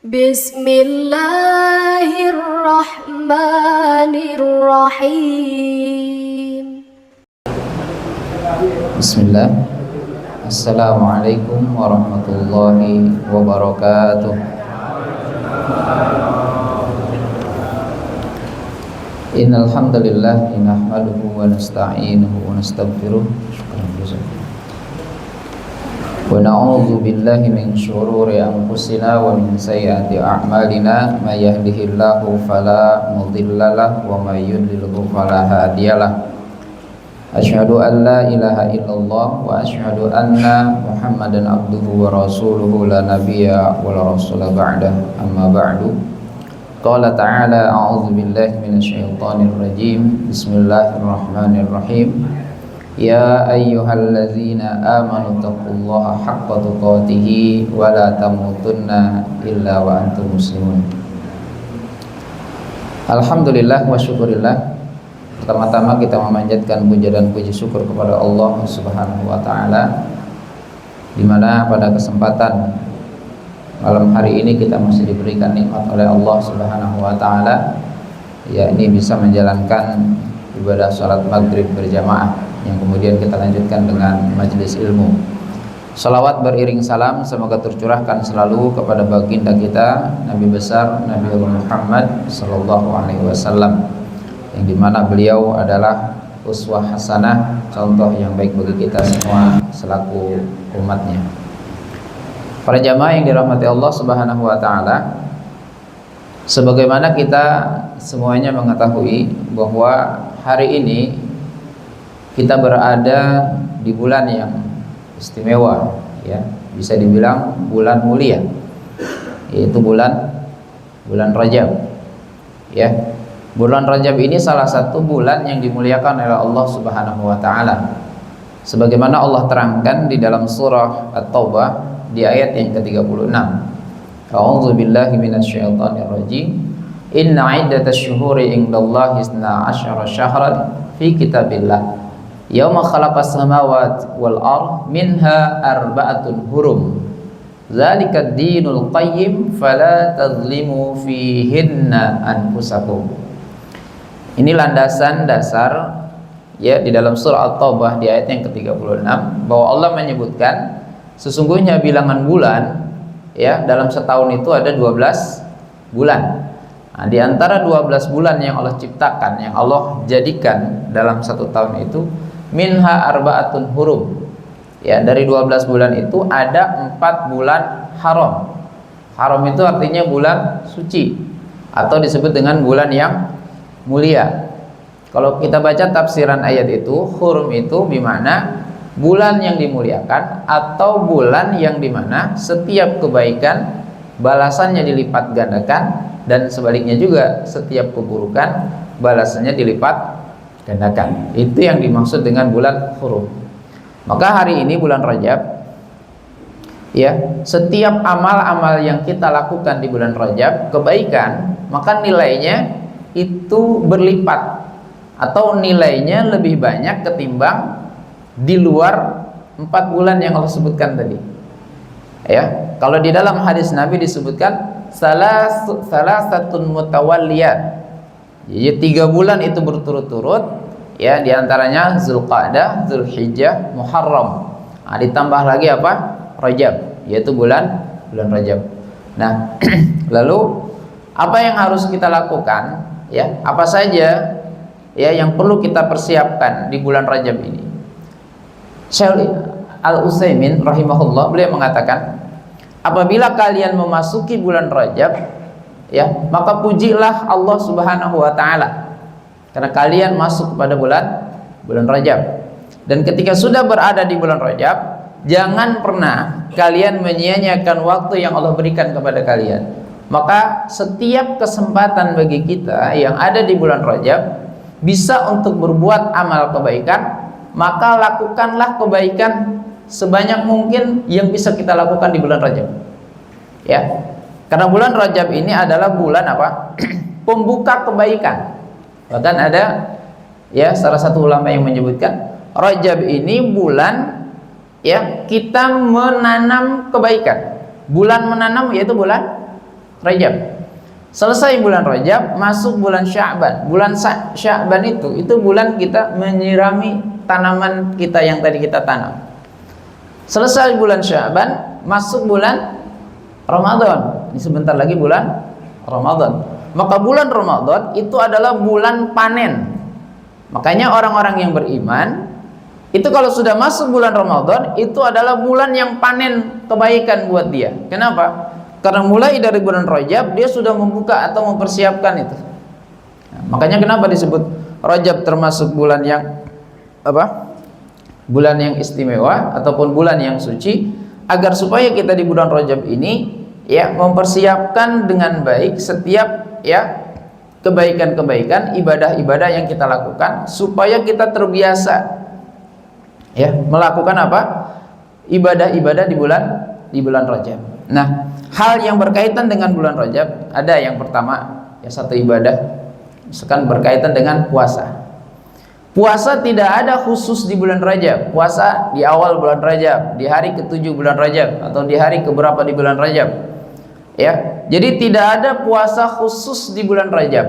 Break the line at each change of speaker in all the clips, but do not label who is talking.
Bismillahirrahmanirrahim.
Bismillah. Assalamualaikum warahmatullahi wabarakatuh. Innal hamdalillah nahmaduhu wa nasta'inuhu wa nastaghfiruh. Wa na'udzu billahi min syururi anfusina wa min sayyiati a'malina may yahdihillahu fala mudilla lahu wa may yudlilhu fala hadiyalah. Asyhadu an la ilaha illallah wa asyhadu anna Muhammadan abduhu wa rasuluhu la nabiyya wa la rasula ba'dah. Amma ba'du. Qala ta'ala a'udzu billahi minasyaitonir rajim. Bismillahirrahmanirrahim. Ya ayyuhallazina amanu taqullaha haqqa tuqatih wa la tamutunna illa wa antum muslimun. Alhamdulillah wa syukurillah. Pertama-tama kita memanjatkan puja dan puji syukur kepada Allah Subhanahu wa taala, di mana pada kesempatan malam hari ini kita masih diberikan nikmat oleh Allah Subhanahu wa taala, yakni bisa menjalankan ibadah salat maghrib berjamaah yang kemudian kita lanjutkan dengan majelis ilmu. Salawat beriring salam semoga tercurahkan selalu kepada baginda kita Nabi besar Nabi Muhammad sallallahu alaihi wasallam, yang dimana beliau adalah uswah hasanah, contoh yang baik bagi kita semua selaku umatnya. Para jamaah yang dirahmati Allah Subhanahu wa taala, sebagaimana kita semuanya mengetahui bahwa hari ini kita berada di bulan yang istimewa, ya, bisa dibilang bulan mulia, yaitu bulan Rajab, ya. Bulan Rajab ini salah satu bulan yang dimuliakan oleh Allah Subhanahu wa taala. Sebagaimana Allah terangkan di dalam surah At-Taubah di ayat yang ke-36. A'udzu billahi minasyaitonir rajim. Inna 'iddatasy syuhuri 'indallahi 12 syahran fi kitabillah. Yauma khalaqas samawati wal ardh minha arba'atun hurum. Zalikad dinul qayyim fala tadhlimu fihinna anfusakum. Ini landasan dasar, ya, di dalam surah At-Taubah di ayat yang ke-36 bahwa Allah menyebutkan sesungguhnya bilangan bulan, ya, dalam setahun itu ada 12 bulan. Nah, di antara 12 bulan yang Allah ciptakan, yang Allah jadikan dalam satu tahun itu, minha arba'atun hurum, ya, dari 12 bulan itu ada 4 bulan haram. Haram itu artinya bulan suci atau disebut dengan bulan yang mulia. Kalau kita baca tafsiran ayat itu, hurum itu bermakna bulan yang dimuliakan atau bulan yang dimana setiap kebaikan balasannya dilipat gandakan, dan sebaliknya juga setiap keburukan balasannya dilipat gandakan. Itu yang dimaksud dengan bulan hurum. Maka hari ini bulan Rajab, ya, setiap amal-amal yang kita lakukan di bulan Rajab kebaikan, maka nilainya itu berlipat atau nilainya lebih banyak ketimbang di luar 4 bulan yang Allah sebutkan tadi. Ya, kalau di dalam hadis Nabi disebutkan salasatun mutawalliyat. Jadi 3 bulan itu berturut-turut, ya, diantaranya Zulqa'dah, Zulhijjah, Muharram. Nah, ditambah lagi apa? Rajab, yaitu bulan Rajab. Nah, lalu apa yang harus kita lakukan? Ya, apa saja, ya, yang perlu kita persiapkan di bulan Rajab ini? Syekh Al-Utsaimin rahimahullah, beliau mengatakan, apabila kalian memasuki bulan Rajab, ya, maka pujilah Allah Subhanahu wa taala karena kalian masuk kepada bulan Rajab. Dan ketika sudah berada di bulan Rajab, jangan pernah kalian menyia-nyiakan waktu yang Allah berikan kepada kalian. Maka setiap kesempatan bagi kita yang ada di bulan Rajab bisa untuk berbuat amal kebaikan, maka lakukanlah kebaikan sebanyak mungkin yang bisa kita lakukan di bulan Rajab, ya. Karena bulan Rajab ini adalah bulan apa? Pembuka kebaikan. Bahkan ada, ya, salah satu ulama yang menyebutkan Rajab ini bulan, ya, kita menanam kebaikan. Bulan menanam yaitu bulan Rajab. Selesai bulan Rajab, masuk bulan Sya'ban. Bulan Sya'ban itu bulan kita menyirami tanaman kita yang tadi kita tanam. Selesai bulan Sya'ban, masuk bulan Ramadan. Ini sebentar lagi bulan Ramadan. Maka bulan Ramadan itu adalah bulan panen. Makanya orang-orang yang beriman itu kalau sudah masuk bulan Ramadan, itu adalah bulan yang panen kebaikan buat dia. Kenapa? Karena mulai dari bulan Rajab dia sudah membuka atau mempersiapkan itu. Nah, makanya kenapa disebut Rajab termasuk bulan yang apa? Bulan yang istimewa ataupun bulan yang suci, agar supaya kita di bulan Rajab ini ya mempersiapkan dengan baik setiap ya kebaikan-kebaikan, ibadah-ibadah yang kita lakukan supaya kita terbiasa ya melakukan apa? Ibadah-ibadah di bulan Rajab. Nah, hal yang berkaitan dengan bulan Rajab ada yang pertama ya satu ibadah misalkan berkaitan dengan puasa. Puasa tidak ada khusus di bulan Rajab. Puasa di awal bulan Rajab, di hari ke-7 bulan Rajab atau di hari keberapa di bulan Rajab. Ya. Jadi tidak ada puasa khusus di bulan Rajab.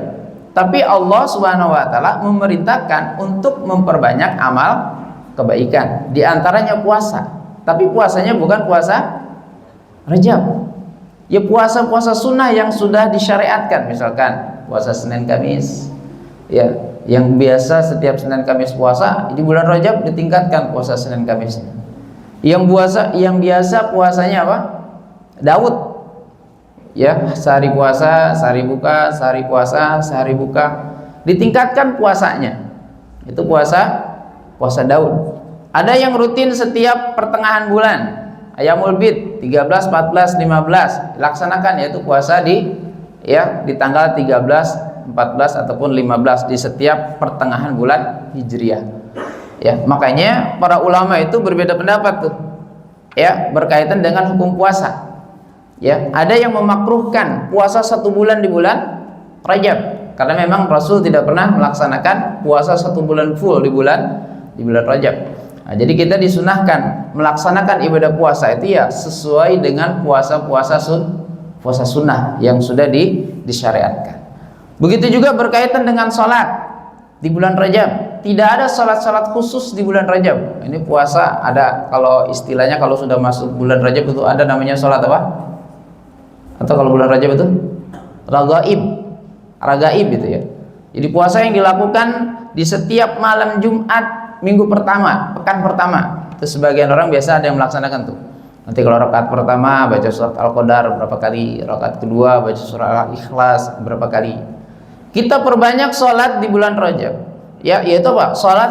Tapi Allah Subhanahu wa taala memerintahkan untuk memperbanyak amal kebaikan, di antaranya puasa. Tapi puasanya bukan puasa Rajab. Ya puasa-puasa sunnah yang sudah disyariatkan, misalkan puasa Senin Kamis. Ya, yang biasa setiap Senin Kamis puasa, di bulan Rajab ditingkatkan puasa Senin Kamis. Yang biasa puasanya apa? Daud. Ya, sehari puasa, sehari buka, sehari puasa, sehari buka. Ditingkatkan puasanya. Itu puasa Daud. Ada yang rutin setiap pertengahan bulan. Ayamul Bid 13, 14, 15 dilaksanakan, yaitu puasa di tanggal 13, 14 ataupun 15 di setiap pertengahan bulan Hijriah. Ya, makanya para ulama itu berbeda pendapat tuh. Ya, berkaitan dengan hukum puasa. Ya, ada yang memakruhkan puasa 1 bulan di bulan Rajab karena memang Rasul tidak pernah melaksanakan puasa 1 bulan full di bulan Rajab. Nah, jadi kita disunahkan melaksanakan ibadah puasa itu ya sesuai dengan puasa sunnah yang sudah disyariatkan. Begitu juga berkaitan dengan sholat di bulan Rajab. Tidak ada sholat khusus di bulan Rajab. Ini puasa ada, kalau istilahnya kalau sudah masuk bulan Rajab itu ada namanya sholat apa? Atau kalau bulan Rajab itu ragaib gitu ya. Jadi puasa yang dilakukan di setiap malam Jumat minggu pertama, pekan pertama. Itu sebagian orang biasa ada yang melaksanakan tuh. Nanti kalau rakaat pertama baca surat Al-Qadar berapa kali, rakaat kedua baca surat Al-Ikhlas berapa kali. Kita perbanyak sholat di bulan Rajab. Ya, yaitu apa? Sholat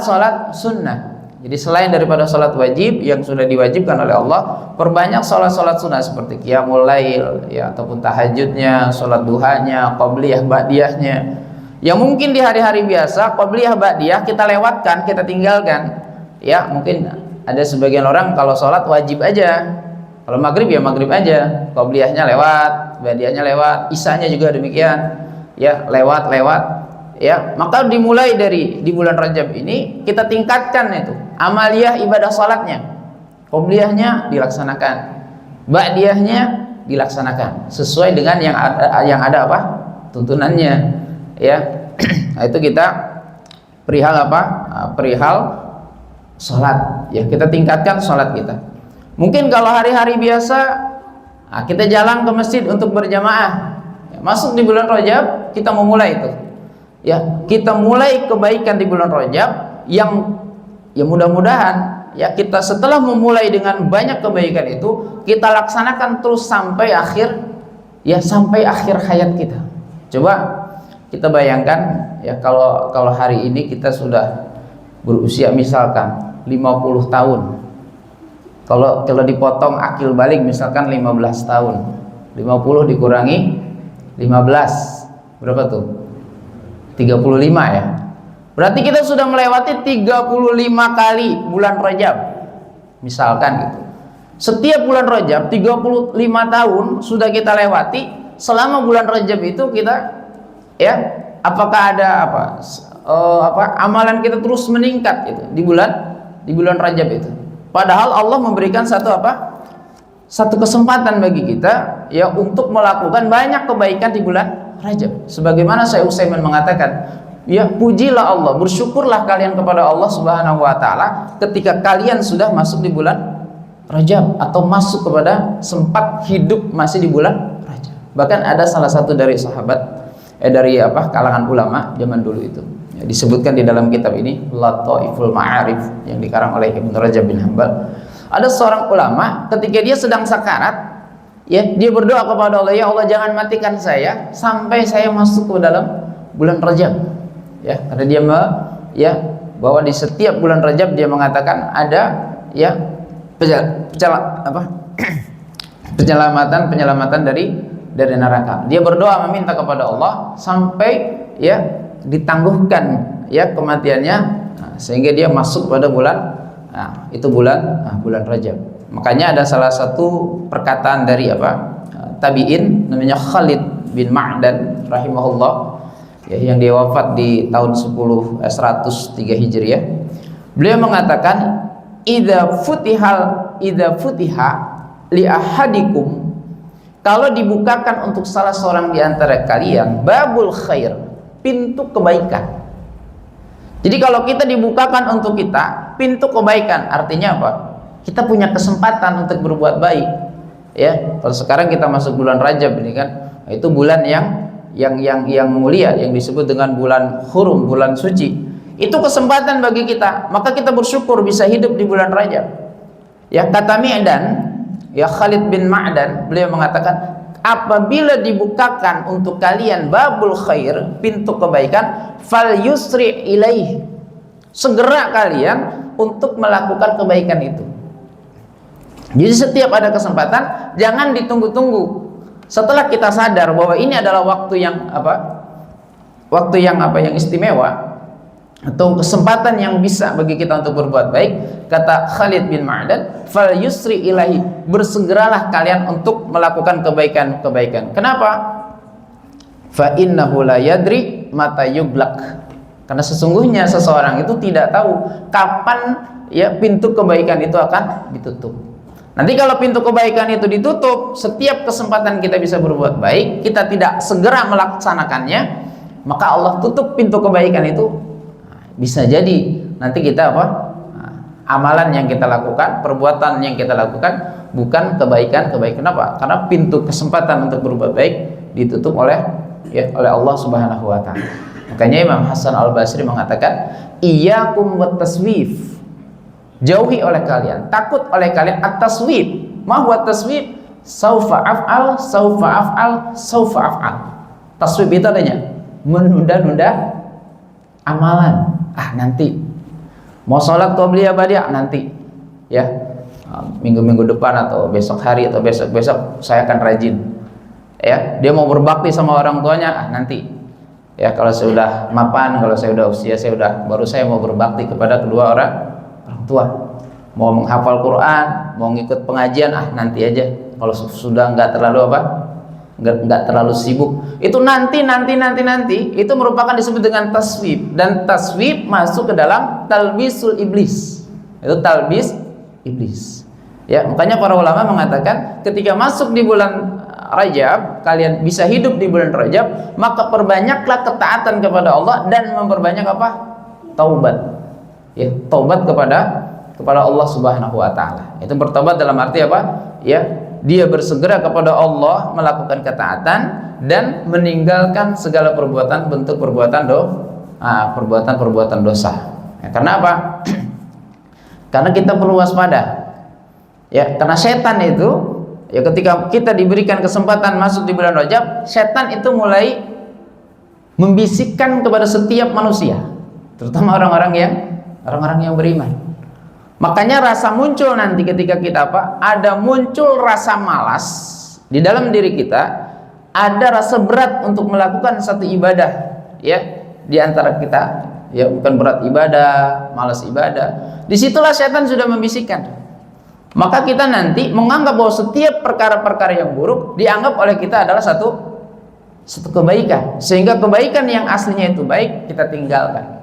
sunnah. Jadi selain daripada sholat wajib yang sudah diwajibkan oleh Allah, perbanyak sholat sunnah seperti qiyamul lail ya, ataupun tahajudnya, sholat duhanya, qabliyah ba'diyahnya. Yang mungkin di hari-hari biasa qabliyah ba'diyah kita lewatkan, kita tinggalkan. Ya, mungkin ada sebagian orang kalau sholat wajib aja. Kalau maghrib ya maghrib aja, qabliyahnya lewat, ba'diyahnya lewat, isanya juga demikian. Ya, lewat. Ya, maka dimulai dari di bulan Rajab ini kita tingkatkan itu amaliyah ibadah sholatnya. Qabliyahnya dilaksanakan, ba'diyahnya dilaksanakan sesuai dengan yang ada apa? Tuntunannya. Ya, nah itu kita perihal apa? Perihal sholat. Ya, kita tingkatkan sholat kita. Mungkin kalau hari-hari biasa, kita jalan ke masjid untuk berjamaah. Ya, masuk di bulan Rajab, kita memulai itu. Ya, kita mulai kebaikan di bulan Rajab yang ya mudah-mudahan ya kita setelah memulai dengan banyak kebaikan itu kita laksanakan terus sampai akhir hayat kita. Coba kita bayangkan ya kalau hari ini kita sudah berusia misalkan 50 tahun. Kalau dipotong akil balik misalkan 15 tahun. 50 dikurangi 15 berapa tuh? 35 ya. Berarti kita sudah melewati 35 kali bulan Rajab. Misalkan gitu. Setiap bulan Rajab 35 tahun sudah kita lewati. Selama bulan Rajab itu kita ya, apakah ada amalan kita terus meningkat itu di bulan Rajab itu. Padahal Allah memberikan satu kesempatan bagi kita ya untuk melakukan banyak kebaikan di bulan Rajab. Sebagaimana Syekh Utsaimin mengatakan, ya pujilah Allah, bersyukurlah kalian kepada Allah Subhanahu wa taala ketika kalian sudah masuk di bulan Rajab atau masuk kepada sempat hidup masih di bulan Rajab. Bahkan ada salah satu dari sahabat dari kalangan ulama zaman dulu itu, ya, disebutkan di dalam kitab ini Lataiful Ma'arif yang dikarang oleh Ibnu Rajab bin Hambal. Ada seorang ulama ketika dia sedang sakarat, ya dia berdoa kepada Allah, ya Allah jangan matikan saya sampai saya masuk ke dalam bulan Rajab. Ya, karena dia bahwa di setiap bulan Rajab dia mengatakan ada penyelamatan dari neraka. Dia berdoa meminta kepada Allah sampai ditangguhkan kematiannya, sehingga dia masuk pada bulan bulan Rajab. Makanya ada salah satu perkataan dari tabi'in namanya Khalid bin Ma'dan rahimahullah, yang dia wafat di tahun 103 Hijriah. Beliau mengatakan, idza futiha li ahadikum, kalau dibukakan untuk salah seorang di antara kalian babul khair, pintu kebaikan. Jadi kalau kita dibukakan untuk kita pintu kebaikan, artinya apa? Kita punya kesempatan untuk berbuat baik. Ya, kalau sekarang kita masuk bulan Rajab ini kan, itu bulan yang mulia, yang disebut dengan bulan hurum, bulan suci. Itu kesempatan bagi kita, maka kita bersyukur bisa hidup di bulan Rajab. Ya, kata Khalid bin Ma'dan, beliau mengatakan, apabila dibukakan untuk kalian babul khair, pintu kebaikan, fal yusri ilaih, segera kalian untuk melakukan kebaikan itu. Jadi setiap ada kesempatan jangan ditunggu-tunggu. Setelah kita sadar bahwa ini adalah waktu yang istimewa atau kesempatan yang bisa bagi kita untuk berbuat baik, kata Khalid bin Ma'dan, fal yusri ilahi, bersegeralah kalian untuk melakukan kebaikan. Kenapa? Fa innahu la yadri mata yuglaq, karena sesungguhnya seseorang itu tidak tahu kapan pintu kebaikan itu akan ditutup. Nanti kalau pintu kebaikan itu ditutup, setiap kesempatan kita bisa berbuat baik, kita tidak segera melaksanakannya, maka Allah tutup pintu kebaikan itu. Bisa jadi nanti kita amalan yang kita lakukan, perbuatan yang kita lakukan bukan kebaikan. Kenapa? Karena pintu kesempatan untuk berbuat baik ditutup oleh Allah Subhanahu wa taala. Makanya Imam Hasan Al-Basri mengatakan, iyyakum wat taswif, jauhi oleh kalian, takut oleh kalian at-taswif. Ma huwa taswif? Saufa af'al, saufa af'al, saufa af'al. Taswif itu adanya menunda-nunda amalan. Nanti mau sholat qobliyah badiah nanti, ya minggu depan atau besok hari atau besok saya akan rajin. Ya, dia mau berbakti sama orang tuanya, nanti. Ya, kalau saya sudah mapan, kalau saya sudah usia, baru saya mau berbakti kepada kedua orang tua. Mau menghafal Quran, mau ngikut pengajian, nanti aja. Kalau sudah nggak terlalu sibuk, itu nanti, itu merupakan disebut dengan taswib, dan taswib masuk ke dalam talbisul iblis. Itu talbis iblis. Ya, makanya para ulama mengatakan ketika masuk di bulan Rajab, kalian bisa hidup di bulan Rajab, maka perbanyaklah ketaatan kepada Allah dan memperbanyak taubat. Ya, taubat kepada Allah Subhanahu wa taala. Itu bertobat dalam arti apa? Ya, dia bersegera kepada Allah, melakukan ketaatan dan meninggalkan segala bentuk perbuatan dosa. Ya, karena apa? Karena kita perlu waspada. Ya, karena setan itu, ya ketika kita diberikan kesempatan masuk di bulan Rajab, setan itu mulai membisikkan kepada setiap manusia, terutama orang-orang yang beriman. Makanya rasa muncul nanti ketika kita ada muncul rasa malas di dalam diri kita, ada rasa berat untuk melakukan satu ibadah, ya di antara kita, ya bukan berat ibadah, malas ibadah. Disitulah setan sudah membisikkan. Maka kita nanti menganggap bahwa setiap perkara-perkara yang buruk dianggap oleh kita adalah satu kebaikan, sehingga kebaikan yang aslinya itu baik kita tinggalkan.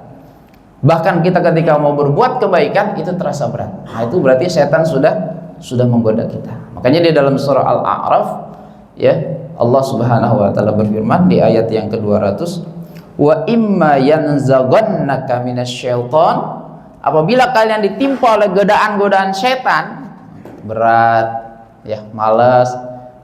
Bahkan kita ketika mau berbuat kebaikan itu terasa berat. Itu berarti setan sudah menggoda kita. Makanya di dalam surah Al-A'raf, ya, Allah Subhanahu wa taala berfirman di ayat yang ke-200, wa imma yanzaghannaka minasyaiton, apabila kalian ditimpa oleh godaan-godaan setan, berat, ya, malas.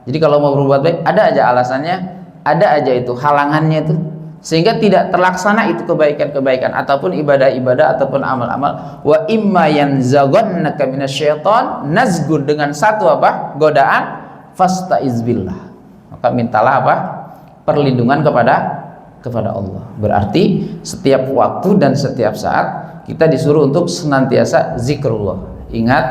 Jadi kalau mau berbuat baik ada aja alasannya, ada aja itu halangannya itu, sehingga tidak terlaksana itu kebaikan-kebaikan ataupun ibadah-ibadah ataupun amal-amal. Wa imma yanzaghannaka minasyaiton, nazgun dengan satu apa? Godaan, fastaiz billah. Maka mintalah apa? Perlindungan kepada Allah. Berarti setiap waktu dan setiap saat kita disuruh untuk senantiasa zikrullah, ingat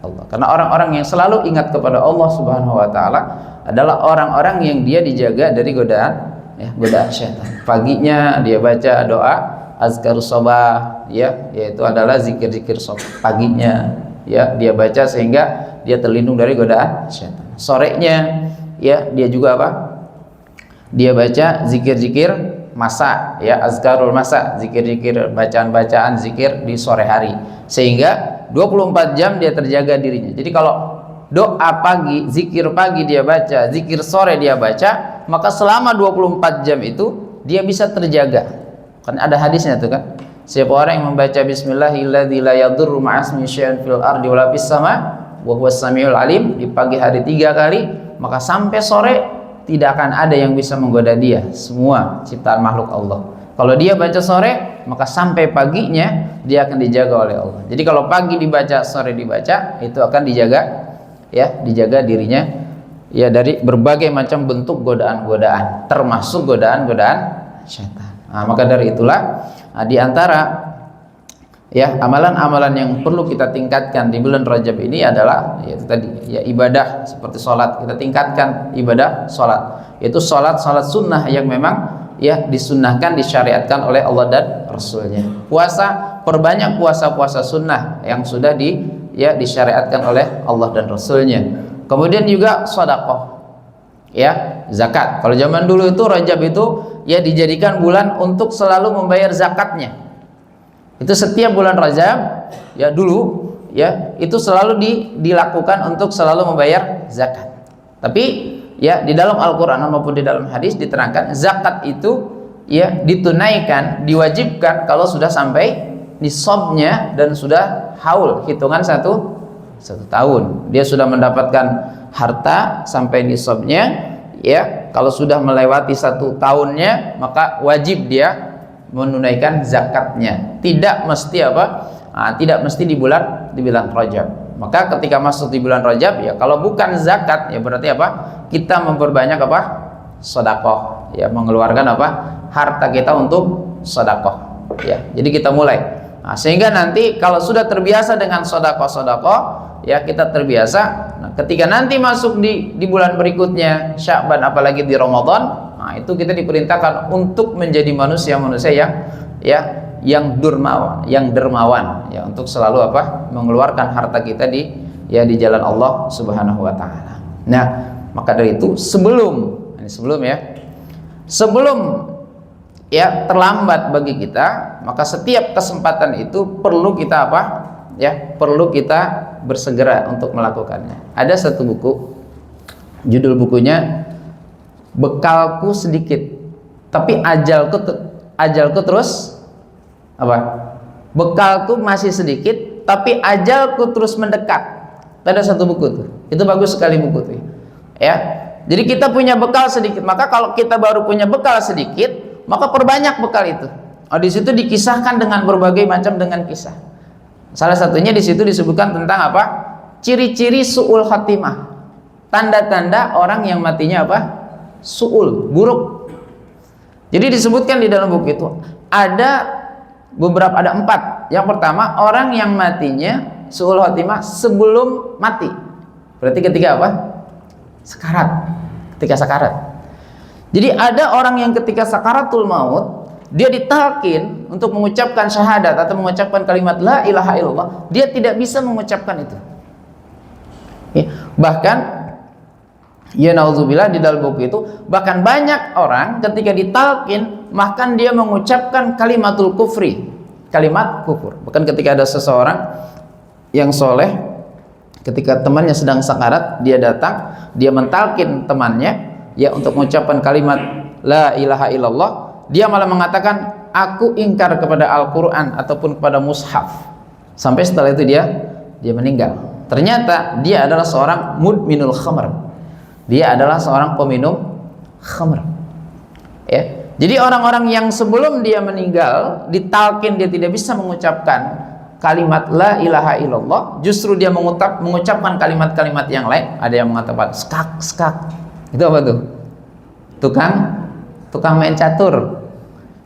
Allah. Karena orang-orang yang selalu ingat kepada Allah Subhanahu wa taala adalah orang-orang yang dia dijaga dari godaan, ya, godaan syaitan. Paginya dia baca doa azkarus sabah, ya, yaitu adalah zikir-zikir paginya, ya, dia baca sehingga dia terlindung dari godaan syaitan. Sorenya, ya, dia juga apa? Dia baca zikir-zikir masa, ya, azkarul masa, zikir-zikir, bacaan-bacaan zikir di sore hari, sehingga 24 jam dia terjaga dirinya. Jadi kalau doa pagi, zikir pagi dia baca, zikir sore dia baca, maka selama 24 jam itu dia bisa terjaga. Kan ada hadisnya tuh kan, siapa orang yang membaca bismillahilladzi la yadurru ma'asmi syai'un fil ardi wala fis sama wa huwas samiul alim di pagi hari 3 kali, maka sampai sore tidak akan ada yang bisa menggoda dia, semua ciptaan makhluk Allah. Kalau dia baca sore, maka sampai paginya dia akan dijaga oleh Allah. Jadi kalau pagi dibaca, sore dibaca, itu akan dijaga, ya, dijaga dirinya, ya, dari berbagai macam bentuk godaan-godaan, termasuk godaan-godaan syaitan. Nah, maka dari itulah, di antara, ya, amalan-amalan yang perlu kita tingkatkan di bulan Rajab ini adalah, yaitu tadi, ya, ibadah seperti sholat. Kita tingkatkan ibadah sholat, yaitu sholat sunnah yang memang, ya, disunnahkan, disyariatkan oleh Allah dan Rasulnya. Puasa, perbanyak puasa-puasa sunnah yang sudah disyariatkan oleh Allah dan Rasulnya. Kemudian juga sedekah, ya, zakat. Kalau zaman dulu itu Rajab itu, ya, dijadikan bulan untuk selalu membayar zakatnya. Itu setiap bulan Rajab, ya, dulu, ya, itu selalu dilakukan untuk selalu membayar zakat. Tapi, ya, di dalam Al-Quran maupun di dalam hadis diterangkan zakat itu, ya, ditunaikan, diwajibkan kalau sudah sampai nisabnya dan sudah haul, hitungan satu tahun. Dia sudah mendapatkan harta sampai nisabnya, ya, kalau sudah melewati 1 tahunnya maka wajib dia menunaikan zakatnya. Tidak mesti apa? Tidak mesti di bulan Rajab. Maka ketika masuk di bulan Rajab, ya, kalau bukan zakat, ya, berarti apa? Kita memperbanyak apa? Sedekah, ya, mengeluarkan apa? Harta kita untuk sedekah, ya. Jadi kita mulai. Sehingga nanti kalau sudah terbiasa dengan sedekah, ya, kita terbiasa. Nah, ketika nanti masuk di bulan berikutnya, Sya'ban, apalagi di Ramadan, itu kita diperintahkan untuk menjadi manusia-manusia yang dermawan, ya, untuk selalu apa? Mengeluarkan harta kita di jalan Allah Subhanahu wa taala. Nah, maka dari itu sebelum ya, terlambat bagi kita, maka setiap kesempatan itu perlu kita apa? Ya, perlu kita bersegera untuk melakukannya. Ada satu buku, judul bukunya Bekalku Sedikit Tapi Ajalku Terus apa? Bekalku masih sedikit tapi ajalku terus mendekat. Ada satu buku tuh. Itu bagus sekali buku tuh. Ya. Jadi kita punya bekal sedikit, maka kalau kita baru punya bekal sedikit, maka perbanyak bekal itu. Di situ dikisahkan dengan berbagai macam dengan kisah. Salah satunya di situ disebutkan tentang apa? Ciri-ciri su'ul khatimah. Tanda-tanda orang yang matinya apa? Su'ul, buruk. Jadi disebutkan di dalam buku itu ada 4. Yang pertama, orang yang matinya su'ul khatimah sebelum mati. Berarti ketika apa? Sakarat. Ketika sakarat. Jadi ada orang yang ketika sakaratul maut, dia ditalkin untuk mengucapkan syahadat atau mengucapkan kalimat la ilaha illallah, dia tidak bisa mengucapkan itu. Ya, bahkan, ya, naudzubillah, di dalam buku itu bahkan banyak orang ketika ditalkin bahkan dia mengucapkan kalimatul kufri, kalimat kufur. Bahkan ketika ada seseorang yang soleh, ketika temannya sedang sakarat, dia datang, dia mentalkin temannya, ya untuk mengucapkan kalimat la ilaha illallah, dia malah mengatakan aku ingkar kepada Al-Quran ataupun kepada mushaf. Sampai setelah itu dia meninggal. Ternyata dia adalah seorang mudminul khamr. Dia adalah seorang peminum khamr. Ya. Jadi orang-orang yang sebelum dia meninggal ditalkin dia tidak bisa mengucapkan kalimat la ilaha illallah, justru dia mengucapkan kalimat-kalimat yang lain. Ada yang mengatakan skak skak. Itu apa tuh? Tukang main catur.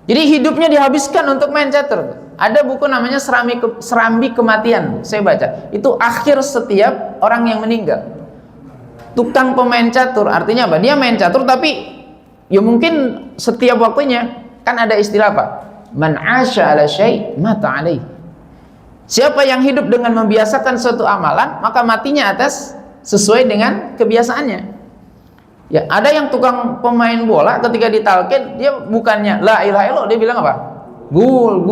Jadi hidupnya dihabiskan untuk main catur. Ada buku namanya Serambi Kematian, saya baca. Itu akhir setiap orang yang meninggal. Tukang pemain catur, artinya apa? Dia main catur tapi ya mungkin setiap waktunya. Kan ada istilah apa? Man 'asha 'ala syai' mata 'alaih. Siapa yang hidup dengan membiasakan suatu amalan, maka matinya atas sesuai dengan kebiasaannya. Ya, ada yang tukang pemain bola ketika ditalkin, dia bukannya la ilaha illallah, dia bilang apa? Gul.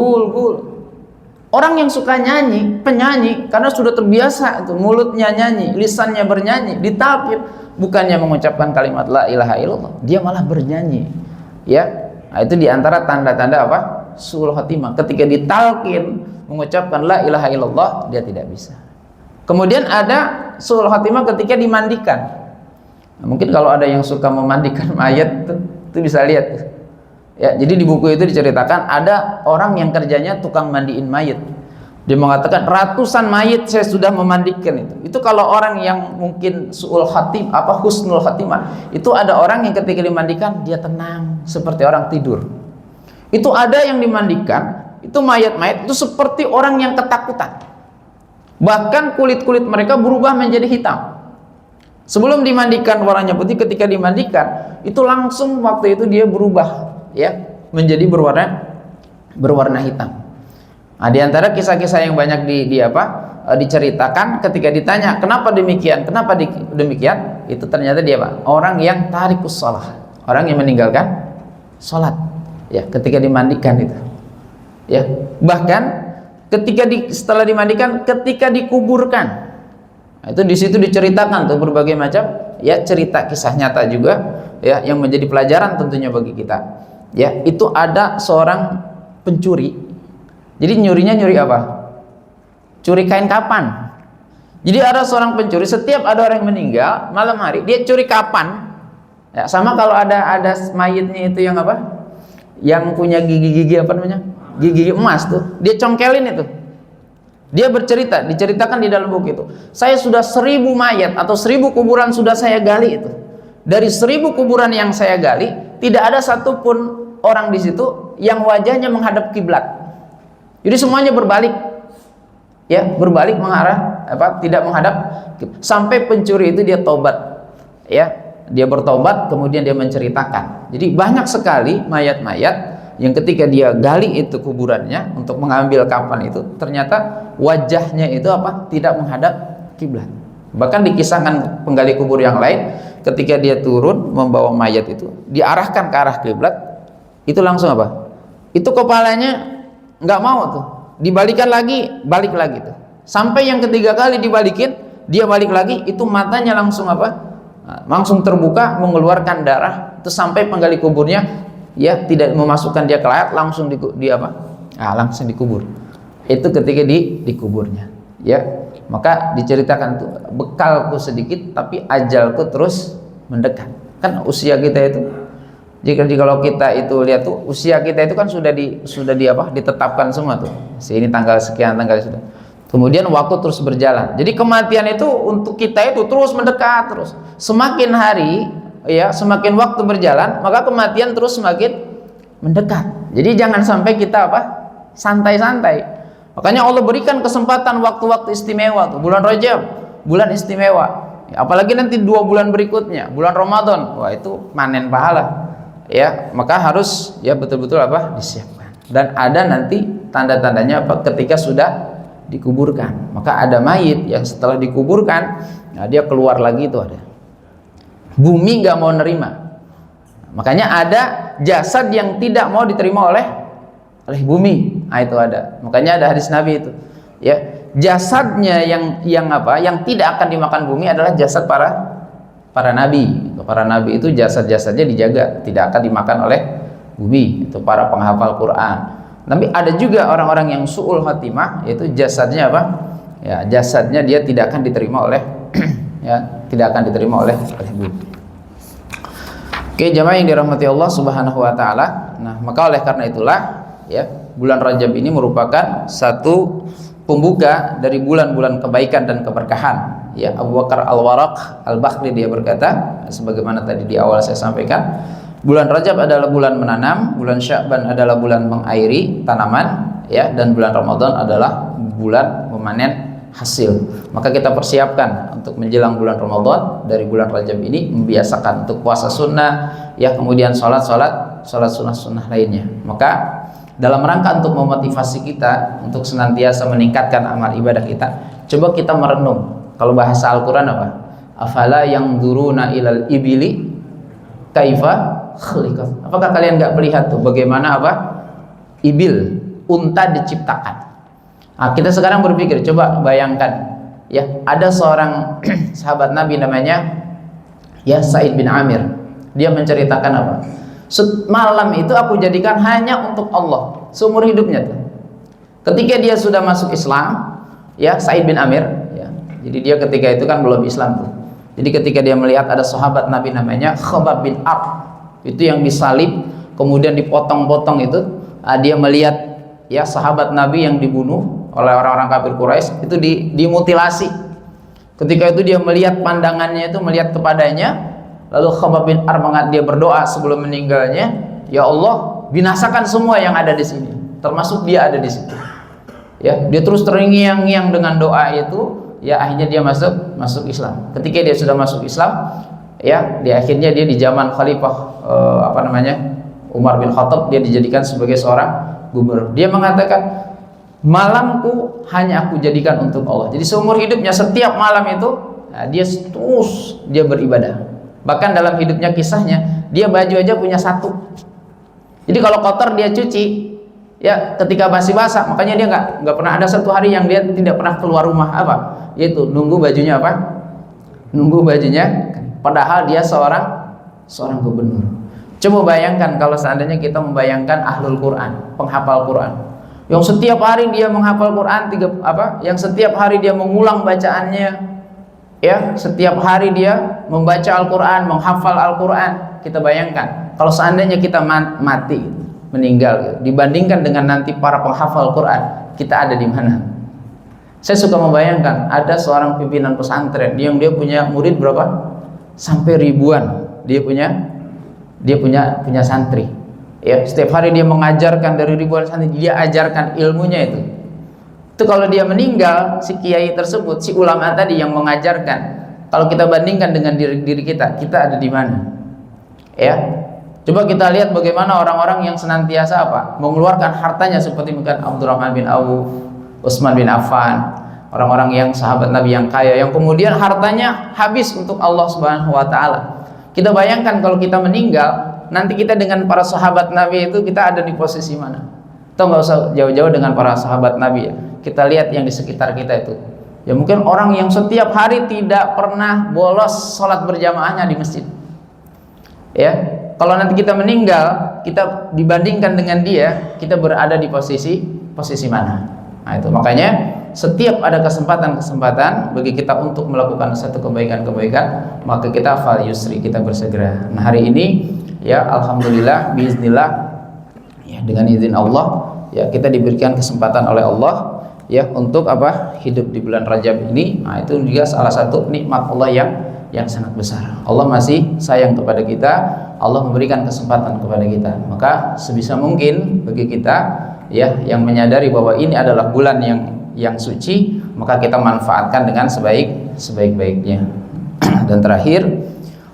Orang yang suka nyanyi, penyanyi, karena sudah terbiasa itu, mulutnya nyanyi, lisannya bernyanyi, ditalkin, bukannya mengucapkan kalimat la ilaha illallah, dia malah bernyanyi. Ya, nah, itu diantara tanda-tanda apa? Su'ul khatimah. Ketika ditalkin mengucapkan la ilaha illallah, dia tidak bisa. Kemudian ada su'ul khatimah ketika dimandikan. Nah, mungkin kalau ada yang suka memandikan mayat itu bisa lihat. Ya, jadi di buku itu diceritakan ada orang yang kerjanya tukang mandiin mayat. Dia mengatakan ratusan mayat saya sudah memandikan itu. Itu kalau orang yang mungkin su'ul khatim, husnul khatimah, itu ada orang yang ketika dimandikan dia tenang seperti orang tidur. Itu ada yang dimandikan, itu mayat-mayat itu seperti orang yang ketakutan. Bahkan kulit-kulit mereka berubah menjadi hitam. Sebelum dimandikan warnanya putih, ketika dimandikan itu langsung waktu itu dia berubah, ya, menjadi berwarna hitam. Nah, di antara kisah-kisah yang banyak diceritakan ketika ditanya kenapa demikian, itu ternyata dia orang yang tarikus shalah, orang yang meninggalkan sholat, ya, ketika dimandikan itu, ya. Bahkan setelah dimandikan, ketika dikuburkan, nah, itu di situ diceritakan tuh berbagai macam, ya, cerita kisah nyata juga, ya, yang menjadi pelajaran tentunya bagi kita. Ya, itu ada seorang pencuri. Jadi nyuri apa? Curi kain kapan. Jadi ada seorang pencuri, setiap ada orang yang meninggal malam hari dia curi kapan. Ya, sama kalau ada mayitnya itu yang apa? Yang punya gigi apa namanya? Gigi emas tuh, dia congkelin itu. Dia diceritakan di dalam buku itu. Saya sudah 1000 mayat atau 1000 kuburan sudah saya gali itu. Dari 1000 kuburan yang saya gali, tidak ada satupun orang di situ yang wajahnya menghadap kiblat. Jadi semuanya berbalik, ya, berbalik mengarah tidak menghadap. Sampai pencuri itu dia tobat, ya, dia bertobat, kemudian dia menceritakan. Jadi banyak sekali mayat-mayat yang ketika dia gali itu kuburannya untuk mengambil kafan itu, ternyata wajahnya itu tidak menghadap kiblat. Bahkan dikisahkan penggali kubur yang lain, ketika dia turun membawa mayat itu diarahkan ke arah kiblat, itu langsung itu kepalanya nggak mau tuh, dibalikan lagi, balik lagi tuh, sampai yang ketiga kali dibalikin, dia balik lagi, itu matanya langsung langsung terbuka mengeluarkan darah, terus sampai penggali kuburnya, ya, tidak memasukkan dia ke layar, langsung langsung dikubur. Itu ketika dikuburnya, ya. Maka diceritakan tuh, bekalku sedikit tapi ajalku terus mendekat. Kan usia kita itu, kalau kita itu lihat tuh, usia kita itu kan sudah ditetapkan semua tuh. Ini tanggal sekian, tanggal sudah. Kemudian waktu terus berjalan. Jadi kematian itu untuk kita itu terus mendekat terus. Semakin hari, ya, semakin waktu berjalan, maka kematian terus semakin mendekat. Jadi jangan sampai kita santai-santai. Makanya Allah berikan kesempatan waktu-waktu istimewa tuh. Bulan Rajab, bulan istimewa. Ya, apalagi nanti 2 bulan berikutnya, bulan Ramadan. Wah, itu panen pahala. Ya, maka harus, ya, betul-betul disiapkan. Dan ada nanti tanda-tandanya ketika sudah dikuburkan. Maka ada mayit yang setelah dikuburkan, nah, dia keluar lagi, itu ada bumi nggak mau nerima. Makanya ada jasad yang tidak mau diterima oleh bumi. Nah, itu ada. Makanya ada hadis Nabi itu, ya, jasadnya yang tidak akan dimakan bumi adalah jasad para para nabi. Para nabi itu jasad-jasadnya dijaga, tidak akan dimakan oleh bumi. Itu para penghafal Quran. Tapi ada juga orang-orang yang su'ul khatimah, yaitu jasadnya apa? Ya, jasadnya dia tidak akan diterima oleh ya, tidak akan diterima oleh bumi. Oke, jamaah yang dirahmati Allah Subhanahu wa taala. Nah, maka oleh karena itulah ya, bulan Rajab ini merupakan satu pembuka dari bulan-bulan kebaikan dan keberkahan. Ya, Abu Bakar Al-Waraq Al-Bakhri dia berkata, sebagaimana tadi di awal saya sampaikan, bulan Rajab adalah bulan menanam, bulan Sya'ban adalah bulan mengairi tanaman, ya, dan bulan Ramadan adalah bulan memanen hasil. Maka kita persiapkan untuk menjelang bulan Ramadan dari bulan Rajab ini, membiasakan untuk puasa sunnah, ya, kemudian sholat sunnah lainnya. Maka dalam rangka untuk memotivasi kita untuk senantiasa meningkatkan amal ibadah kita, coba kita merenung. Kalau bahasa Al-Quran apa? Afala yanzuruna ilal ibili kaifa khuliqat. Apakah kalian nggak melihat tuh bagaimana apa? Ibil, unta diciptakan. Nah, kita sekarang berpikir, coba bayangkan, ya, ada seorang sahabat Nabi namanya ya Sa'id bin Amir. Dia menceritakan apa? Malam itu aku jadikan hanya untuk Allah seumur hidupnya tuh. Ketika dia sudah masuk Islam, ya, Sa'id bin Amir, ya. Jadi dia ketika itu kan belum Islam tuh. Jadi ketika dia melihat ada sahabat Nabi namanya Khabbab bin Arad, itu yang disalib kemudian dipotong-potong itu, dia melihat ya sahabat Nabi yang dibunuh oleh orang-orang kafir Quraisy itu dimutilasi. Ketika itu dia melihat pandangannya itu melihat kepadanya, lalu Khabbab bin Arad dia berdoa sebelum meninggalnya, ya Allah, binasakan semua yang ada di sini, termasuk dia ada di situ. Ya, dia terus terngiang-ngiang dengan doa itu, ya, akhirnya dia masuk Islam. Ketika dia sudah masuk Islam, ya, di akhirnya dia di zaman Khalifah Umar bin Khattab, dia dijadikan sebagai seorang gubernur. Dia mengatakan, malamku hanya aku jadikan untuk Allah. Jadi seumur hidupnya setiap malam itu, nah, dia beribadah. Bahkan dalam hidupnya kisahnya, dia baju aja punya satu. Jadi kalau kotor dia cuci, ya, ketika masih basah. Makanya dia nggak pernah ada satu hari yang dia tidak pernah keluar rumah, apa? Yaitu nunggu bajunya apa? Nunggu bajunya. Padahal dia seorang gubernur. Coba bayangkan kalau seandainya kita membayangkan ahlul Quran, penghafal Quran, yang setiap hari dia menghafal Quran yang setiap hari dia mengulang bacaannya, ya, setiap hari dia membaca Al-Quran, menghafal Al-Quran. Kita bayangkan kalau seandainya kita mati, meninggal, dibandingkan dengan nanti para penghafal Quran, kita ada di mana? Saya suka membayangkan ada seorang pimpinan pesantren yang dia punya murid berapa? Sampai ribuan. Dia punya santri. Ya, setiap hari dia mengajarkan dari ribuan santri, dia ajarkan ilmunya itu. Itu kalau dia meninggal, si kiai tersebut, si ulama tadi yang mengajarkan, kalau kita bandingkan dengan diri kita ada di mana? Ya, coba kita lihat bagaimana orang-orang yang senantiasa apa? Mengeluarkan hartanya seperti mungkin Abdurrahman bin Auf, Utsman bin Affan, orang-orang yang sahabat Nabi yang kaya, yang kemudian hartanya habis untuk Allah Subhanahu wa taala. Kita bayangkan kalau kita meninggal, nanti kita dengan para sahabat Nabi itu kita ada di posisi mana? Atau nggak usah jauh-jauh dengan para sahabat Nabi, ya. Kita lihat yang di sekitar kita itu. Ya, mungkin orang yang setiap hari tidak pernah bolos sholat berjamaahnya di masjid. Ya, kalau nanti kita meninggal, kita dibandingkan dengan dia, kita berada di posisi mana? Nah, itu makanya setiap ada kesempatan bagi kita untuk melakukan satu kebaikan, maka kita fal yusri, kita bersegera. Nah, hari ini, ya, alhamdulillah, biiznillah, ya, dengan izin Allah, ya, kita diberikan kesempatan oleh Allah, ya, untuk apa? Hidup di bulan Rajab ini. Nah, itu juga salah satu nikmat Allah yang sangat besar. Allah masih sayang kepada kita, Allah memberikan kesempatan kepada kita. Maka sebisa mungkin bagi kita, ya, yang menyadari bahwa ini adalah bulan yang suci, maka kita manfaatkan dengan sebaik-baiknya. Dan terakhir,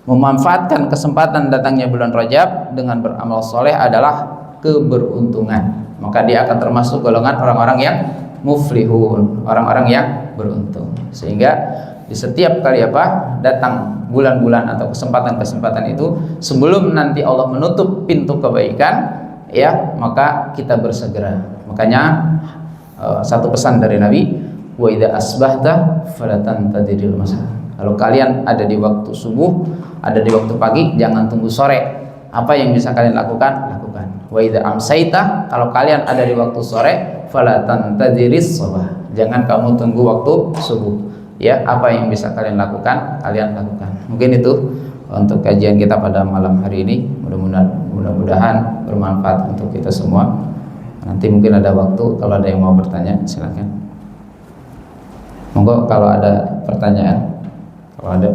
memanfaatkan kesempatan datangnya bulan Rajab dengan beramal soleh adalah keberuntungan. Maka dia akan termasuk golongan orang-orang yang muflihun, orang-orang yang beruntung. Sehingga di setiap kali datang bulan-bulan atau kesempatan-kesempatan itu, sebelum nanti Allah menutup pintu kebaikan, ya, maka kita bersegera. Makanya satu pesan dari Nabi, wa idza asbahta fala tantadiril masa. Kalau kalian ada di waktu subuh, ada di waktu pagi, jangan tunggu sore. Apa yang bisa kalian lakukan? Lakukan. Wa idza amsaita, kalau kalian ada di waktu sore, fala tantadziris shabah. Jangan kamu tunggu waktu subuh. Ya, apa yang bisa kalian lakukan, kalian lakukan. Mungkin itu untuk kajian kita pada malam hari ini. Mudah-mudahan bermanfaat untuk kita semua. Nanti mungkin ada waktu, kalau ada yang mau bertanya silakan. Monggo kalau ada pertanyaan. Kalau ada.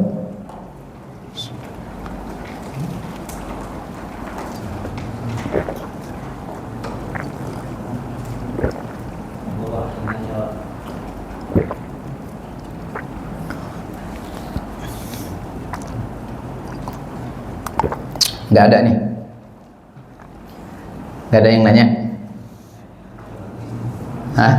Nggak ada nih. Nggak ada yang nanya. Hah?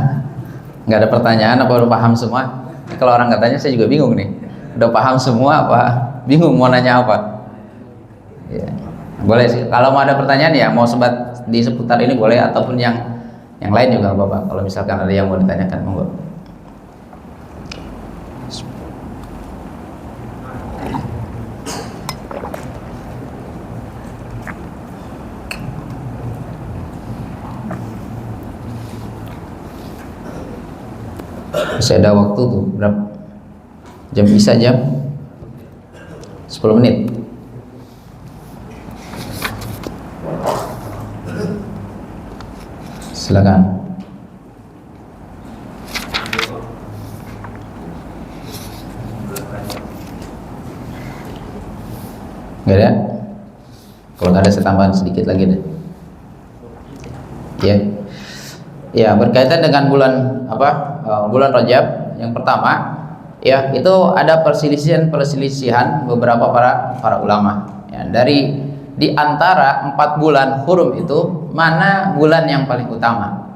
Nggak ada pertanyaan apa udah paham semua? Kalau orang nggak tanya saya juga bingung nih. Udah paham semua apa? Bingung mau nanya apa? Ya. Boleh sih. Kalau mau ada pertanyaan ya mau di seputar ini boleh, ataupun yang lain juga Bapak. Kalau misalkan ada yang mau ditanyakan monggo. Masih ada waktu tuh, berapa jam? Bisa jam 10 menit. Silakan. Nggak ada? Kalau nggak ada saya tambahan sedikit lagi deh. Ya. Ya, berkaitan dengan bulan bulan Rajab yang pertama, ya itu ada perselisihan beberapa para ulama. Ya, di antara 4 bulan hurum itu mana bulan yang paling utama?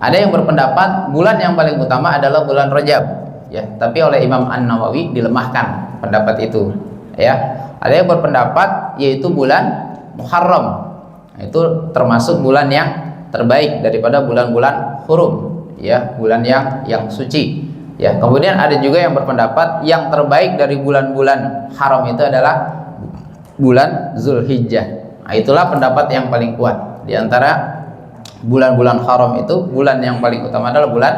Ada yang berpendapat bulan yang paling utama adalah bulan Rajab. Ya, tapi oleh Imam An-Nawawi dilemahkan pendapat itu. Ya, ada yang berpendapat yaitu bulan Muharram. Itu termasuk bulan yang terbaik daripada bulan-bulan hurum, ya, bulan yang suci. Ya, kemudian ada juga yang berpendapat yang terbaik dari bulan-bulan haram itu adalah bulan Zulhijjah. Nah, itulah pendapat yang paling kuat. Di antara bulan-bulan haram itu bulan yang paling utama adalah bulan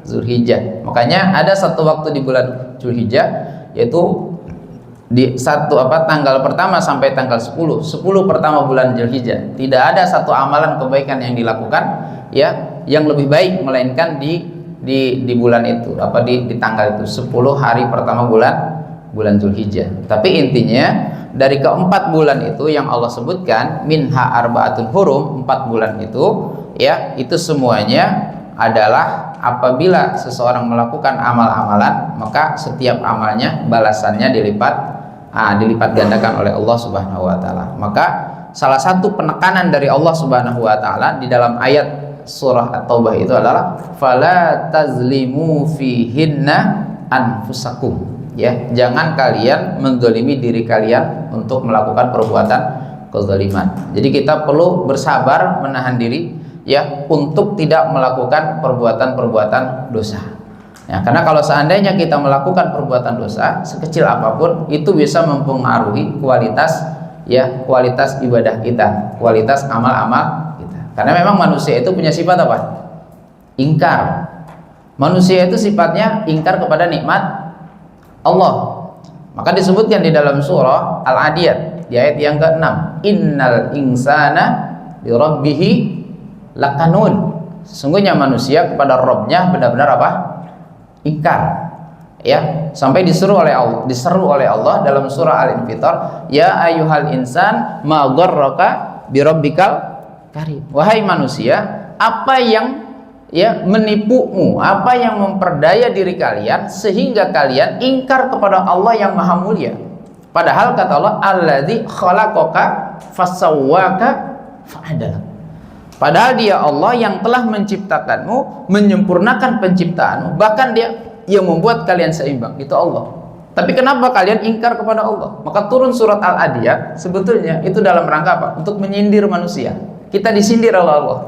Zulhijjah. Makanya ada satu waktu di bulan Zulhijjah, yaitu di tanggal pertama sampai tanggal 10 pertama bulan Zulhijjah, tidak ada satu amalan kebaikan yang dilakukan ya yang lebih baik melainkan di bulan itu, di tanggal itu 10 hari pertama bulan Zulhijjah. Tapi intinya dari keempat bulan itu yang Allah sebutkan minha arba'atun hurum, 4 bulan itu ya, itu semuanya adalah apabila seseorang melakukan amal-amalan, maka setiap amalnya balasannya dilipat gandakan oleh Allah Subhanahu wa taala. Maka salah satu penekanan dari Allah Subhanahu wa taala di dalam ayat surah At-Taubah itu adalah fala tazlimu fihinna anfusakum. Ya, jangan kalian menzalimi diri kalian untuk melakukan perbuatan kezaliman. Jadi kita perlu bersabar menahan diri ya untuk tidak melakukan perbuatan-perbuatan dosa. Ya, karena kalau seandainya kita melakukan perbuatan dosa sekecil apapun, itu bisa mempengaruhi kualitas ibadah kita, kualitas amal-amal kita. Karena memang manusia itu punya sifat apa? Ingkar. Manusia itu sifatnya ingkar kepada nikmat Allah. Maka disebutkan di dalam surah Al-Adiyat di ayat yang ke-6, innal insana li rabbih lakanun. Sesungguhnya manusia kepada Rabbnya benar-benar apa? Ingkar. Ya, sampai diseru oleh Allah dalam surah Al-Infitar, ya ayyuhal insan ma gharraka bi rabbikal karim. Wahai manusia, apa yang menipumu, apa yang memperdaya diri kalian sehingga kalian ingkar kepada Allah yang maha mulia? Padahal kata Allah, alladzi khalaqaka fasawwaka fa'adala. Padahal dia Allah yang telah menciptakanmu, menyempurnakan penciptaanmu, bahkan dia yang membuat kalian seimbang, itu Allah. Tapi kenapa kalian ingkar kepada Allah? Maka turun surat Al-Adiyat, sebetulnya itu dalam rangka apa? Untuk menyindir manusia. Kita disindir oleh Allah.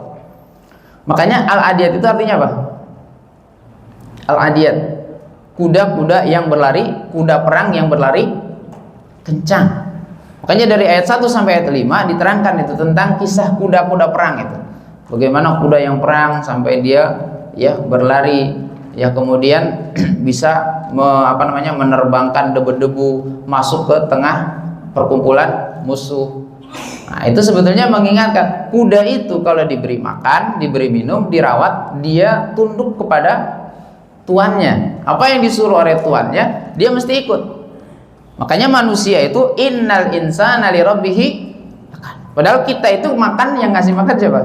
Makanya Al-Adiyat itu artinya apa? Al-Adiyat, kuda-kuda yang berlari, kuda perang yang berlari kencang. Makanya dari ayat 1 sampai ayat 5 diterangkan itu tentang kisah kuda-kuda perang itu. Bagaimana kuda yang perang sampai dia ya berlari ya kemudian bisa menerbangkan debu-debu masuk ke tengah perkumpulan musuh. Nah, itu sebetulnya mengingatkan kuda itu kalau diberi makan, diberi minum, dirawat, dia tunduk kepada tuannya. Apa yang disuruh oleh tuannya, dia mesti ikut. Makanya manusia itu innal insana li rabbih makan. Padahal kita itu makan, yang ngasih makan siapa?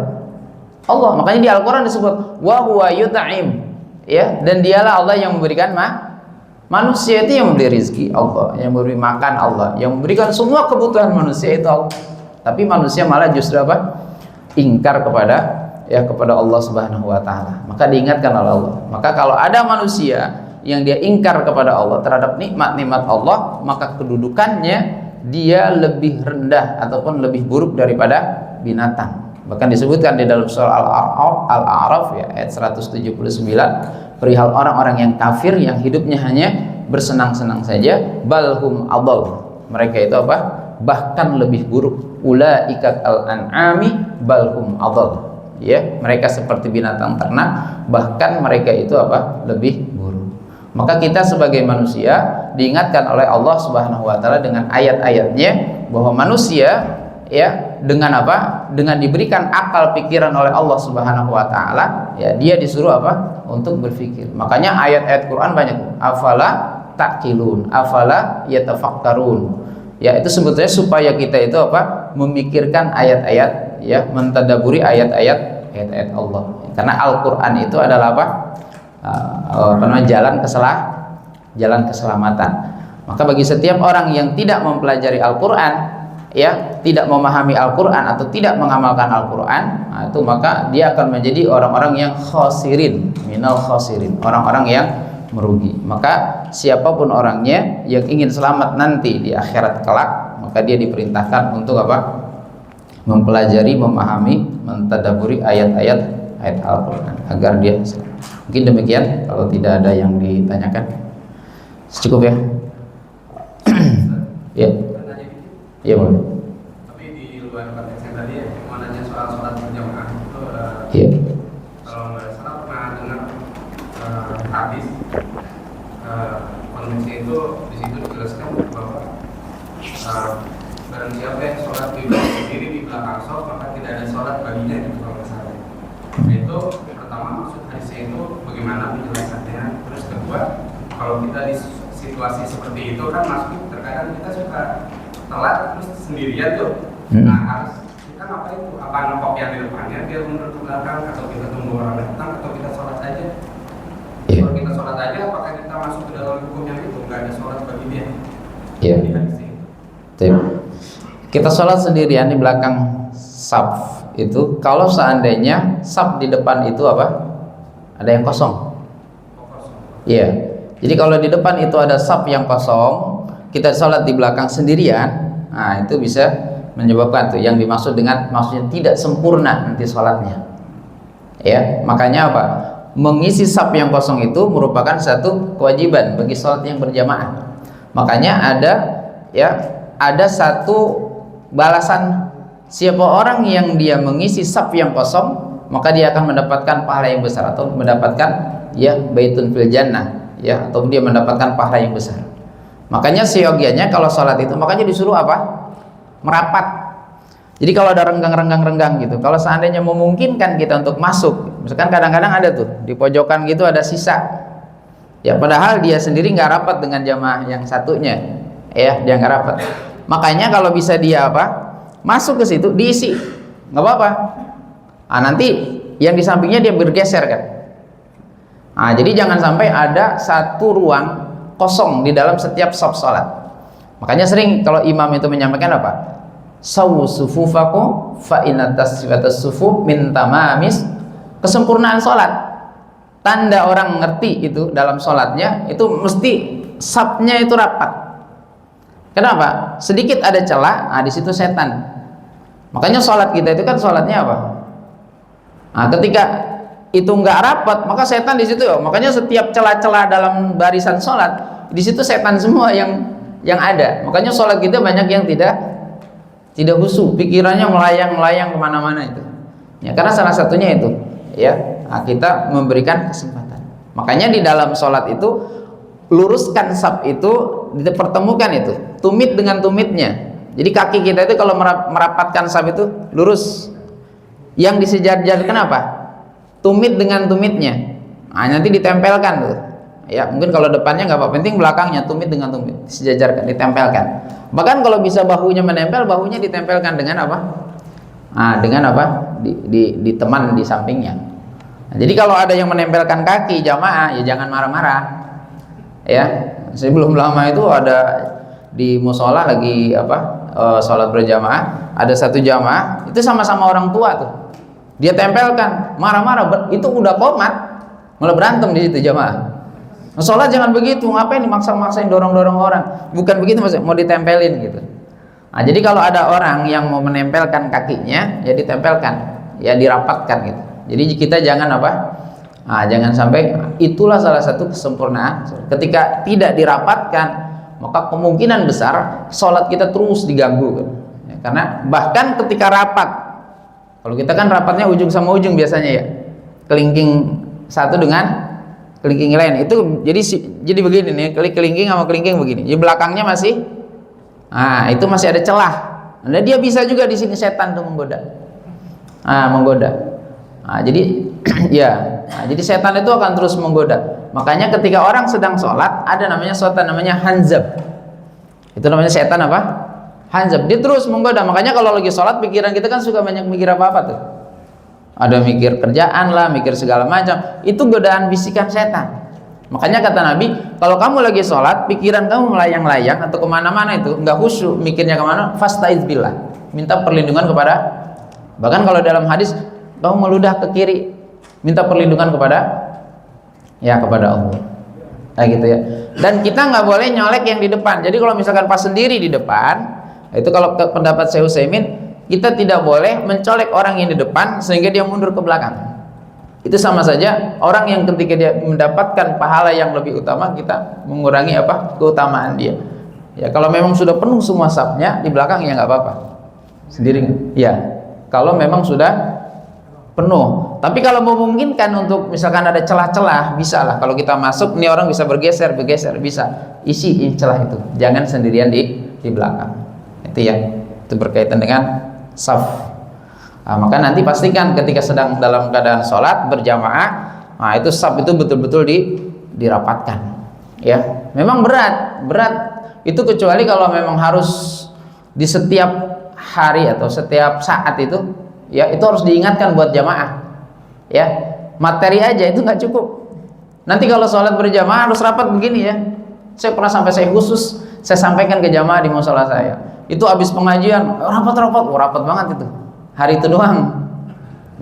Allah. Makanya di Al-Qur'an disebut wa huwa yut'im. Ya, dan dialah Allah yang memberikan manusia itu yang memberi rezeki Allah, yang memberi makan Allah, yang memberikan semua kebutuhan manusia itu Allah. Tapi manusia malah justru apa? Ingkar kepada Allah Subhanahu wa taala. Maka diingatkan oleh Allah. Maka kalau ada manusia yang dia ingkar kepada Allah terhadap nikmat-nikmat Allah, maka kedudukannya dia lebih rendah ataupun lebih buruk daripada binatang. Bahkan disebutkan di dalam surah Al-A'raf ya ayat 179 perihal orang-orang yang kafir yang hidupnya hanya bersenang-senang saja, balhum adall. Mereka itu apa? Bahkan lebih buruk. Ulaikat al-an'ami balhum adall. Ya, mereka seperti binatang ternak, bahkan mereka itu apa? Lebih buruk. Maka kita sebagai manusia diingatkan oleh Allah Subhanahu wa taala dengan ayat-ayatnya bahwa manusia ya dengan apa? Dengan diberikan akal pikiran oleh Allah Subhanahu wa taala, ya dia disuruh apa? Untuk berpikir. Makanya ayat-ayat Quran banyak. Afala taqilun, afala yatafakkarun. Ya, itu sebetulnya supaya kita itu apa? Memikirkan ayat-ayat, ya, mentadaburi ayat-ayat Allah. Karena Al-Qur'an itu adalah apa? Jalan keselamatan. Maka bagi setiap orang yang tidak mempelajari Al-Qur'an, ya, tidak memahami Al-Qur'an atau tidak mengamalkan Al-Qur'an, nah, itu maka dia akan menjadi orang-orang yang khasirin, minal khasirin, orang-orang yang merugi. Maka siapapun orangnya yang ingin selamat nanti di akhirat kelak, maka dia diperintahkan untuk apa? Mempelajari, memahami, mentadaburi ayat-ayat Al-Qur'an agar dia selamat. Mungkin demikian, kalau tidak ada yang ditanyakan cukup ya. Ya. Iya boleh.
Tapi di luar konteks yang tadi ya, mau nanya soal sholat berjamaah itu,
Iya.
kalau nggak salah pernah dengar hadis kondisi itu di situ dijelaskan bahwa barang siapa yang sholat sendiri di belakang shaf maka tidak ada sholat baginya itu kalau nggak salah. Itu pertama maksud hadisnya itu bagaimana penjelasannya. Terus kedua, kalau kita di situasi seperti itu kan masuk terkadang kita suka telat terus sendirian tuh. Nah harus kita ngapain tuh? Apa ngekop yang di depannya biar mundur ke belakang, atau kita tunggu orang datang, atau kita sholat aja? Kalau kita sholat aja, apakah kita masuk ke dalam hukumnya itu? Nggak ada sholat bagi dia.
Iya. Kita sholat sendirian di belakang saf itu, kalau seandainya saf di depan itu apa? Ada yang kosong. Iya. Jadi kalau di depan itu ada saf yang kosong, kita sholat di belakang sendirian, nah itu bisa menyebabkan tuh yang dimaksud dengan maksudnya tidak sempurna nanti sholatnya. Ya, makanya apa? Mengisi saf yang kosong itu merupakan satu kewajiban bagi sholat yang berjamaah. Makanya ada satu balasan, siapa orang yang dia mengisi saf yang kosong, maka dia akan mendapatkan pahala yang besar atau mendapatkan ya baitun fil jannah, ya, atau dia mendapatkan pahala yang besar. Makanya seyogianya kalau sholat itu makanya disuruh apa? Merapat. Jadi kalau ada renggang gitu, kalau seandainya memungkinkan kita untuk masuk, misalkan kadang-kadang ada tuh di pojokan gitu ada sisa, ya padahal dia sendiri nggak rapat dengan jamaah yang satunya, ya dia nggak rapat. Makanya kalau bisa dia apa? Masuk ke situ diisi, nggak apa-apa. Nah, nanti yang di sampingnya dia bergeser kan. Nah, jadi jangan sampai ada satu ruang kosong di dalam setiap shaf sholat. Makanya sering kalau imam itu menyampaikan apa? Sawu sufufakum fa inna tasfiyatas sufuf min tamamis, kesempurnaan sholat. Tanda orang ngerti itu dalam sholatnya itu mesti safnya itu rapat. Kenapa? Sedikit ada celah, nah di situ setan. Makanya sholat kita itu kan sholatnya apa? Nah, ketika itu nggak rapat, maka setan di situ. Makanya setiap celah-celah dalam barisan sholat, di situ setan semua yang ada. Makanya sholat kita banyak yang tidak khusyuk, pikirannya melayang kemana-mana itu. Ya, karena salah satunya itu, ya, kita memberikan kesempatan. Makanya di dalam sholat itu luruskan saf itu, dipertemukan itu, tumit dengan tumitnya. Jadi kaki kita itu kalau merapatkan saf itu lurus. Yang disejajarkan apa? Tumit dengan tumitnya. Nah, nanti ditempelkan tuh. Ya, mungkin kalau depannya nggak apa, penting belakangnya tumit dengan tumit, disejajarkan, ditempelkan. Bahkan kalau bisa bahunya menempel, bahunya ditempelkan dengan apa? Dengan apa? Di teman di sampingnya. Nah, jadi kalau ada yang menempelkan kaki jamaah, ya jangan marah-marah. Ya, sebelum lama itu ada di musola lagi sholat berjamaah, ada satu jamaah itu sama-sama orang tua tuh. Dia tempelkan, marah-marah, itu udah komat, malah berantem di situ jamaah. Sholat jangan begitu, ngapain dimaksa-maksain, dorong-dorong orang? Bukan begitu maksudnya, mau ditempelin gitu. Nah, jadi kalau ada orang yang mau menempelkan kakinya, ya ditempelkan, ya dirapatkan gitu. Jadi kita jangan jangan sampai, itulah salah satu kesempurnaan. Ketika tidak dirapatkan, maka kemungkinan besar sholat kita terus diganggu. Ya, karena bahkan ketika rapat, kalau kita kan rapatnya ujung sama ujung biasanya ya, kelingking satu dengan kelingking lain itu, jadi begini nih, kelingking sama kelingking begini, di belakangnya masih, itu masih ada celah. Nah, dia bisa juga di sini setan tuh menggoda, jadi jadi setan itu akan terus menggoda. Makanya ketika orang sedang sholat, ada namanya setan namanya hanzab. Itu namanya setan apa? Hanzab. Dia terus menggoda. Makanya kalau lagi sholat, pikiran kita kan suka banyak mikir apa-apa tuh. Ada mikir kerjaan lah, mikir segala macam. Itu godaan bisikan setan. Makanya kata Nabi, kalau kamu lagi sholat, pikiran kamu melayang-layang atau kemana-mana itu, nggak khusyuk, mikirnya kemana, fastaiz billah, minta perlindungan kepada. Bahkan kalau dalam hadis, kamu meludah ke kiri, minta perlindungan kepada Allah. Nah gitu ya. Dan kita nggak boleh nyolek yang di depan. Jadi kalau misalkan pas sendiri di depan, itu kalau pendapat Syekh Utsaimin, kita tidak boleh mencolek orang yang di depan sehingga dia mundur ke belakang. Itu sama saja orang yang ketika dia mendapatkan pahala yang lebih utama, kita mengurangi keutamaan dia. Ya kalau memang sudah penuh semua safnya di belakang, ya nggak apa-apa, sendiri. Ya kalau memang sudah penuh. Tapi kalau memungkinkan untuk misalkan ada celah-celah, bisa lah. Kalau kita masuk, nih orang bisa bergeser, bisa isi celah itu. Jangan sendirian di belakang. Itu ya, itu berkaitan dengan saf. Maka nanti pastikan ketika sedang dalam keadaan sholat berjamaah, itu saf itu betul-betul dirapatkan. Ya, memang berat itu, kecuali kalau memang harus di setiap hari atau setiap saat itu, ya itu harus diingatkan buat jamaah. Ya, materi aja itu nggak cukup. Nanti kalau sholat berjamaah harus rapat begini ya. Saya pernah sampai saya sampaikan ke jamaah di musola saya. Itu habis pengajian rapat banget itu. Hari itu doang.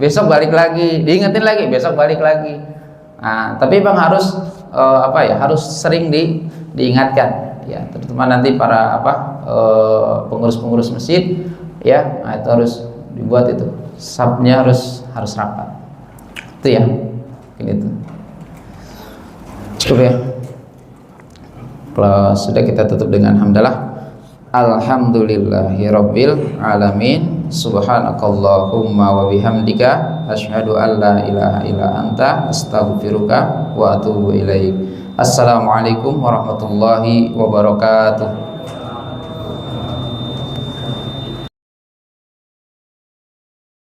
Besok balik lagi, diingetin lagi, besok balik lagi. Nah, tapi Bang harus harus sering diingatkan ya, terutama nanti para pengurus-pengurus masjid ya. Nah, itu harus dibuat itu. Sabnya harus rapat. Itu ya. Itu. Cukup ya. Kalau sudah, kita tutup dengan hamdalah. Alhamdulillahirabbil alamin. Subhanakallahumma wa bihamdika asyhadu an la ilaha illa anta astaghfiruka wa atubu ilaik. Assalamualaikum warahmatullahi wabarakatuh.